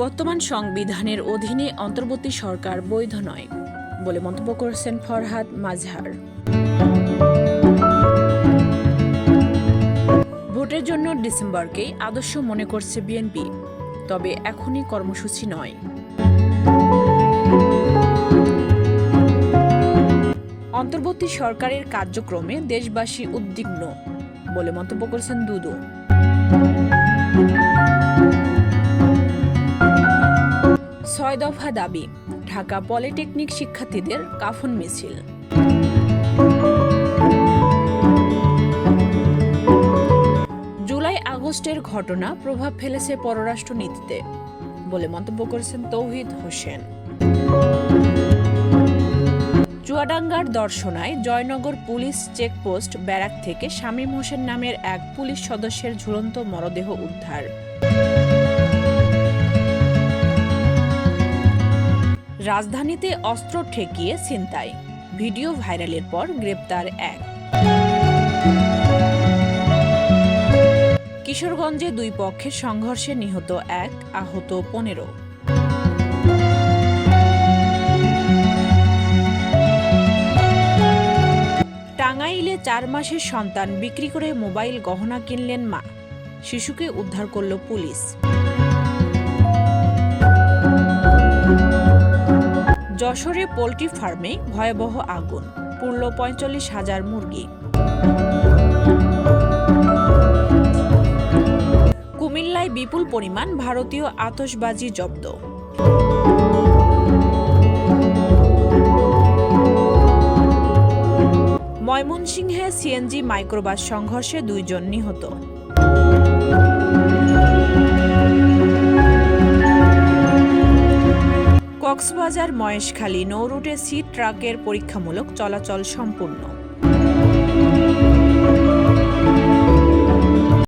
বর্তমান সংবিধানের অধীনে অন্তর্বর্তী সরকার বৈধ নয় বলে মন্তব্য করেছেন ফরহাদ মাজহার। ভোটের জন্য ডিসেম্বরকেই আদর্শ মনে করছে বিএনপি, তবে এখনই কর্মসূচি নয়। অন্তর্বর্তী সরকারের কার্যক্রমে দেশবাসী উদ্বিগ্ন বলে মন্তব্য করেছেন দুদু। ছয় দফা দাবি, ঢাকা পলিটেকনিক শিক্ষার্থীদের কাফন মিছিল। জুলাই আগস্টের ঘটনা প্রভাব ফেলেছে পররাষ্ট্রনীতিতে বলে মন্তব্য করেছেন তৌহিদ হোসেন। চুয়াডাঙ্গার দর্শনায় জয়নগর পুলিশ চেকপোস্ট ব্যারাক থেকে শামীম হোসেন নামের এক পুলিশ সদস্যের ঝুলন্ত মরদেহ উদ্ধার। রাজধানীতে অস্ত্র ঠেকিয়ে ছিনতাই, ভিডিও ভাইরালের পর গ্রেপ্তার এক। কিশোরগঞ্জে দুই পক্ষের সংঘর্ষে নিহত এক, আহত 15। টাঙ্গাইলে 4 মাসের সন্তান বিক্রি করে মোবাইল গহনা কিনলেন মা, শিশুকে উদ্ধার করল পুলিশ। যশোরে পোল্ট্রি ফার্মে ভয়াবহ আগুন, পুড়ল 45,000 মুরগি। কুমিল্লায় বিপুল পরিমাণ ভারতীয় আতশবাজি জব্দ। ময়মনসিংহে সিএনজি মাইক্রোবাস সংঘর্ষে 2 জন নিহত। কক্সবাজার মহেশখালী নৌরুটে সি ট্রাকের পরীক্ষামূলক চলাচল সম্পূর্ণ।